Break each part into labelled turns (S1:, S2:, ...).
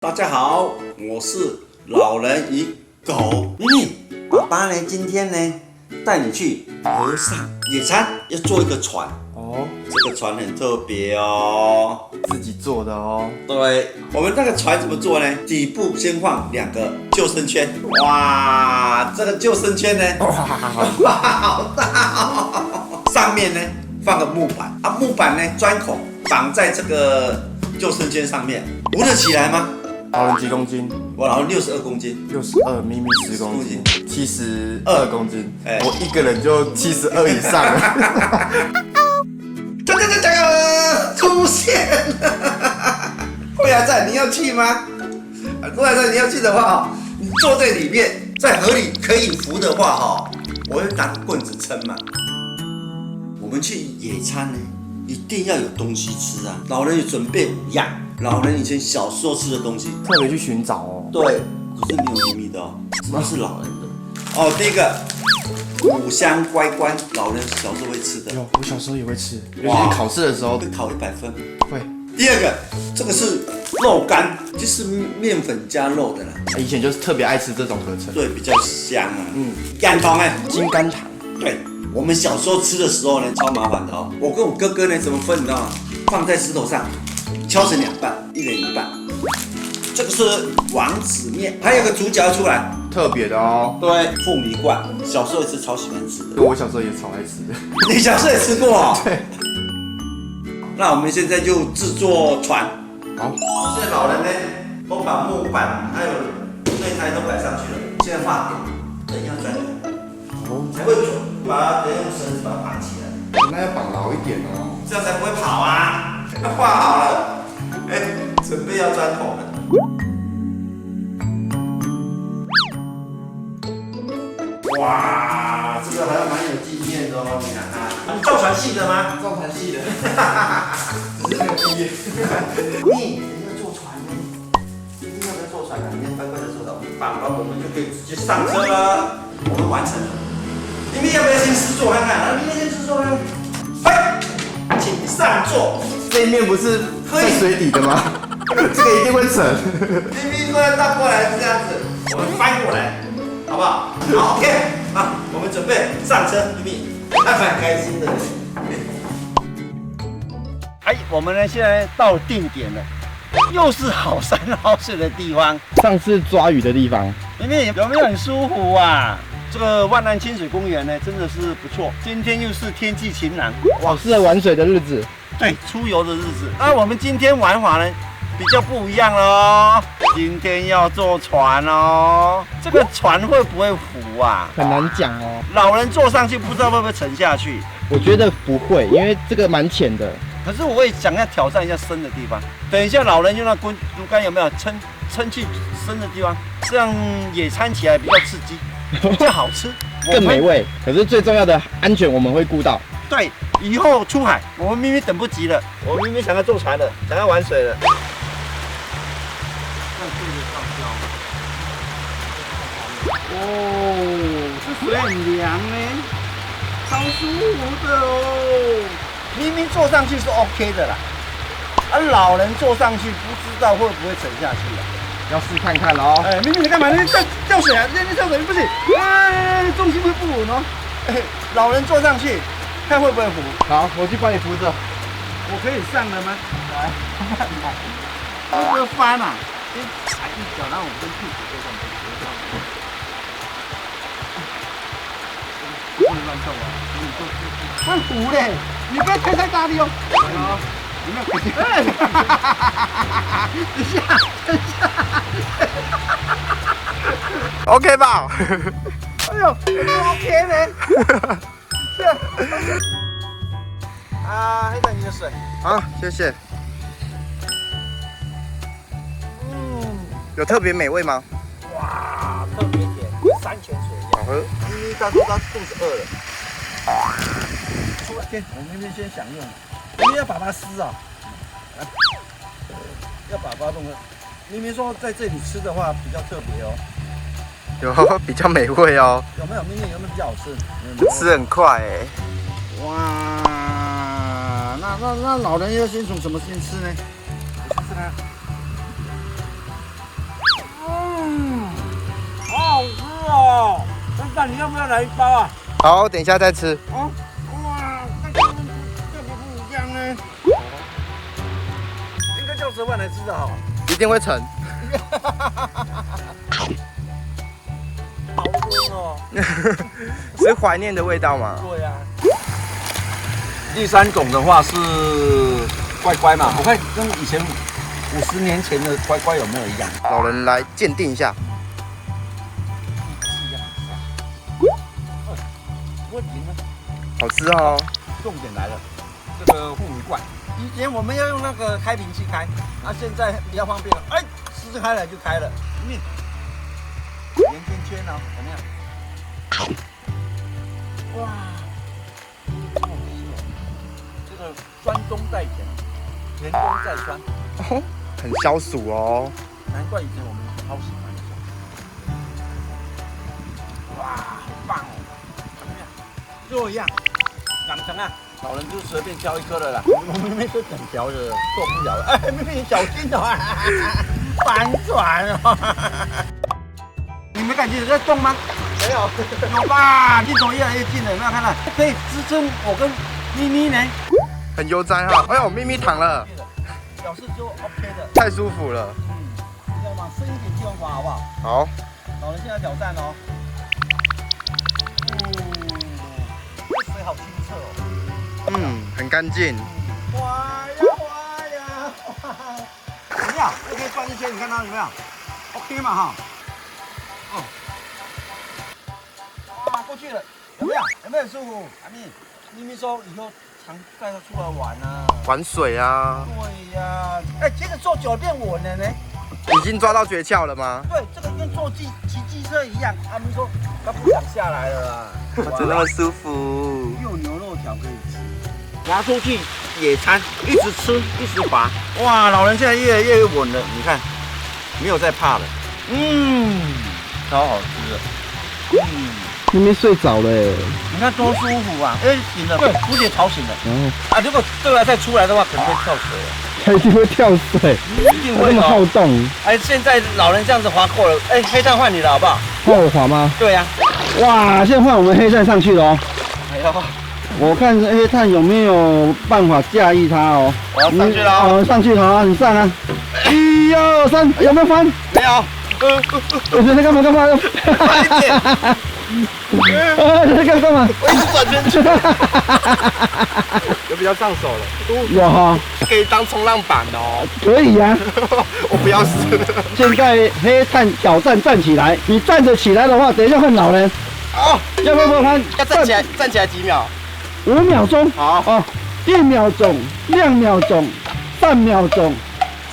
S1: 大家好，我是老人与狗咪咪。爸爸呢，今天呢带你去河上野餐，要做一个船
S2: 哦，
S1: 这个船很特别哦，
S2: 自己做的哦。
S1: 对，我们那个船怎么做呢？底部先放2个救生圈，哇，这个救生圈呢，哇，好大哦。上面呢放个木板啊，木板呢钻孔绑在这个救生圈上面，扶得起来吗？
S2: 老人几公斤？
S1: 我老人62公斤
S2: 62，咪咪10公斤，72公斤。
S1: 哎
S2: 我一个人就72以上了。
S1: 出现了！后牙仔，你要去吗？后牙仔，你要去的话，你坐在里面，在河里可以浮的话，我会拿棍子撑嘛。我们去野餐呢，一定要有东西吃啊！老人也准备5样，老人以前小时候吃的东西。
S2: 特别去寻找哦。
S1: 对，可是没有秘密的哦，那是老人的。哦，第一个5香乖乖，老人小时候会吃的。
S2: 有，我小时候也会吃，尤其是考试的时候
S1: 会考100分。
S2: 会。
S1: 第二个，这个是肉干，就是面粉加肉的啦。
S2: 以前就是特别爱吃这种合成。
S1: 对，比较香啊。干糖哎，
S2: 金甘糖。
S1: 对，我们小时候吃的时候呢，超麻烦的哦。我跟我哥哥呢，怎么分你知道吗？放在石头上，敲成2半，一人1半。这个是王子面，还有个主角出来，
S2: 特别的哦。
S1: 对，凤梨罐，小时候也是超喜欢吃的。
S2: 我小时候也超爱吃的。
S1: 你小时候也吃过哦？
S2: 对。
S1: 那我们现在就制作船。
S2: 好。
S1: 现在老人呢，都把木板还有内胎都摆上去了，现在画点，等一下转头，才会准，把它得用绳子把它绑起来，
S2: 那要绑牢一点哦，
S1: 这样才不会跑啊。那画好了，准备要钻孔了。哇，这个好像蛮有纪念的哦，你看看。你造船系的吗？
S2: 造船系的，只是没有毕业。
S1: 你要坐船呢？今天要不要坐船啊？明天乖乖的坐到爸爸，我们就可以直接上车了。我们完成了。明天要不要先试坐看看？明天先试坐看看。嘿，请上座。
S2: 这一面不是在水底的吗？这个一定会沉。
S1: 明明过来倒过来是这样子，我们翻过来，好不好？好 ，OK， 好，我们准备上车，咪咪，还蛮开心的。哎，我们呢现在到定点了，又是好山好水的地方。
S2: 上次抓鱼的地方，
S1: 咪咪有没有很舒服啊？这个万安清水公园呢，真的是不错。今天又是天气晴朗，
S2: 好适合玩水的日子。
S1: 对，出游的日子。那我们今天玩法呢，比较不一样了哦。今天要坐船哦，这个船会不会浮啊？
S2: 很难讲哦。
S1: 老人坐上去不知道会不会沉下去。
S2: 我觉得不会，因为这个蛮浅的。
S1: 可是我也想要挑战一下深的地方。等一下老人用那竹竿有没有撑去深的地方，这样野餐起来比较刺激，比较好吃，
S2: 更美味。可是最重要的安全我们会顾到。
S1: 对，以后出海我们咪咪等不及了，我咪咪想要坐船了，想要玩水了。哦，这水很凉呢，超舒服的哦。明明坐上去是 OK 的啦，老人坐上去不知道会不会沉下去了，
S2: 要试看看哦。
S1: 明明你干嘛？你掉水啊！你跳水不行，重心会不稳哦。老人坐上去，看会不会浮？
S2: 好，我去帮你扶着。
S1: 我可以上了吗？来，会不会翻啊？先踩一脚，然后我跟屁股对上去。不能乱动啊！会浮嘞，你不要推太大力哦。有没有感觉？等一下，等一下。
S2: OK 吧？
S1: 哎呦，OK 呢。是啊，黑仔你的水。
S2: 好，谢谢。有特别美味吗？
S1: 哇，特别甜，跟山泉水一样。
S2: 好喝。
S1: 咪咪大叔他肚子饿了。先，我们那边先享用。咪咪要把它撕啊，要把它弄的。咪咪说在这里吃的话比较特别哦。
S2: 有比较美味哦。
S1: 有没有？咪咪有没有比较好吃？
S2: 吃很快哎。
S1: 哇，那老人要先从什么先吃呢？我试试看。
S3: 蛋，你要不要来一包啊？
S2: 好，等一下再吃。
S3: 哦，哇，那这个不一样呢。应该叫蛇饭来吃的好。
S2: 一定会成。
S3: 好温哦。
S2: 是怀念的味道吗？
S3: 对呀。第三种的话是乖乖嘛，我看跟以前50年前的乖乖有没有一样？
S2: 老人来鉴定一下。
S3: 问题呢？
S2: 好吃哦。
S3: 重点来了，这个护鱼罐，以前我们要用那个开瓶器开，啊，现在比较方便了，哎，撕开了就开了，圆圈圈哦，怎么样？哇，这个酸中带甜，甜中带酸，
S2: 哦，很消暑哦。
S3: 难怪以前我们超喜欢的。哇，好棒哦！怎么样？就一样，长成啊，老人就随便挑一颗了啦。我妹妹都整条的，受不了了。哎，妹妹你小心哦，翻船哦。你没感觉有在动吗？没有。有吧？镜头越来越近了，有没有看到？可以支撑我跟咪咪呢。
S2: 很悠哉哈。哎呦，咪咪躺了，
S3: 表示就 OK 的。
S2: 太舒服了。
S3: 你要往深一点地方滑好不好？
S2: 好。
S3: 老人现在挑战哦。这水好清澈哦。
S2: 很干净。
S3: 滑呀滑呀滑。怎么样？这可以转一圈，你看到有没有 ？OK 嘛哈。哦。哇，过去了，有没有？有没有很舒服？阿咪，咪咪说以后常带他出来玩啊。
S2: 玩水啊。
S3: 对呀。哎，接着坐久了变稳了呢。
S2: 已经抓到诀窍了吗？
S3: 对，这个跟骑机车一样。阿咪说他不想下来了啦。
S2: 真的很舒服。
S3: 又有牛肉条可以吃。拿出去野餐，一直吃，一直滑。哇，老人现在越来越稳了，你看，没有再怕了。超好吃的。
S2: 咪咪睡着了哎。
S3: 你看多舒服啊！哎，醒了，对，蝴蝶吵醒了。啊，如果这个再出来的话，可能会跳水了。
S2: 它一定会跳水，
S3: 一定会
S2: 这么好动。
S3: 哎，现在老人这样子滑够了，哎，黑蛋换你了，好不好？
S2: 换我滑吗？
S3: 对呀。
S2: 哇，现在换我们黑蛋上去了哦。
S3: 哎呦，
S2: 我看黑炭有没有办法驾驭它哦。
S3: 我要上去了哦。
S2: 上去好，你上啊！1、2、3，有没有翻？
S3: 没有。
S2: 我觉得干嘛？
S3: 快一点！
S2: 你在干嘛？
S3: 我一直转圈圈。有比较上手了。
S2: 有哈，
S3: 可以当冲浪板哦。
S2: 可以呀。
S3: 我不要死。
S2: 现在黑炭挑战站起来，你站着起来的话，等一下换老人。
S3: 好，
S2: 要不要翻？
S3: 要站起来几秒
S2: ？5秒钟。
S3: 好哦
S2: ，1秒钟，2秒钟，3秒钟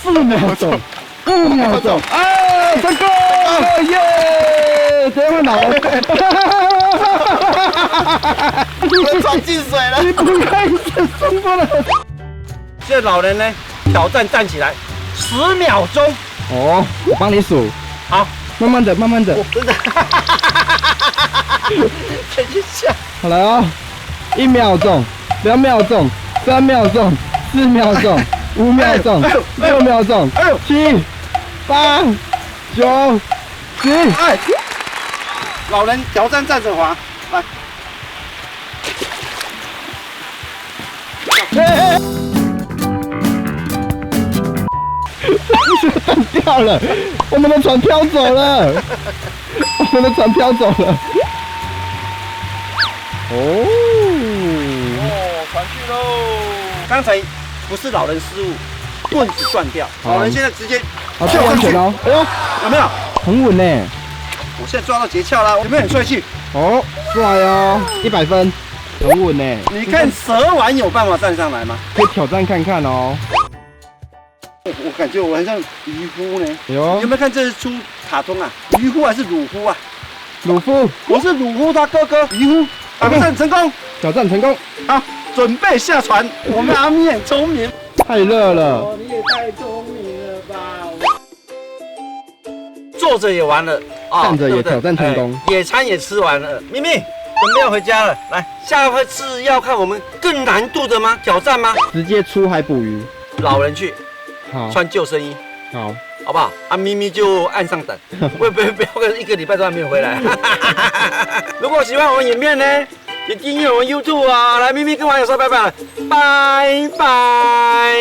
S2: ，4秒钟，5秒钟。啊，成功！耶！等一下换老人。
S3: 我闯进水了。
S2: 你不该冲过来。
S3: 这老人呢，挑战站起来10秒钟。
S2: 哦，我帮你数。
S3: 好，
S2: 慢慢的，慢慢的。
S3: 我真的。等一下。
S2: 好来哦，1秒钟，2秒钟，3秒钟，4秒钟，5秒钟，6秒钟，7、8、9、10。
S3: 哎，老人挑战站着滑，来。
S2: 断掉了，我们的船飘走了，我们的船飘走了。哦，
S3: 船去喽！刚才不是老人失误，棍子断掉，老人现在直接
S2: 好，最安全哦。哎呦，
S3: 有没有？
S2: 很稳呢。
S3: 我现在抓到诀窍了，有没有很帅气？
S2: 哦，帅哦，100分，很稳呢。
S3: 你看蛇丸有办法站上来吗？
S2: 可以挑战看看哦。
S3: 我感觉我很像渔夫呢。
S2: 有
S3: 没有看这出卡通啊？渔夫还是鲁夫啊？
S2: 鲁夫，
S3: 我是鲁夫他哥哥渔夫。挑战成功，
S2: 挑战成功。
S3: 好，准备下船。我们阿咪很聪明。
S2: 太热了。
S3: 你也太聪明了吧！坐着也完了，
S2: 站着也挑战成功，
S3: 野餐也吃完了。咪咪，准备要回家了。来，下回是要看我们更难度的吗？挑战吗？
S2: 直接出海捕鱼。
S3: 老人去，
S2: 好，
S3: 穿救生衣。
S2: 好，
S3: 好不好？啊，咪咪就按上等，不要个1个礼拜都还没有回来。如果喜欢我们影片呢，也订阅我们 YouTube 啊。来，咪咪跟网友说拜拜了，拜拜。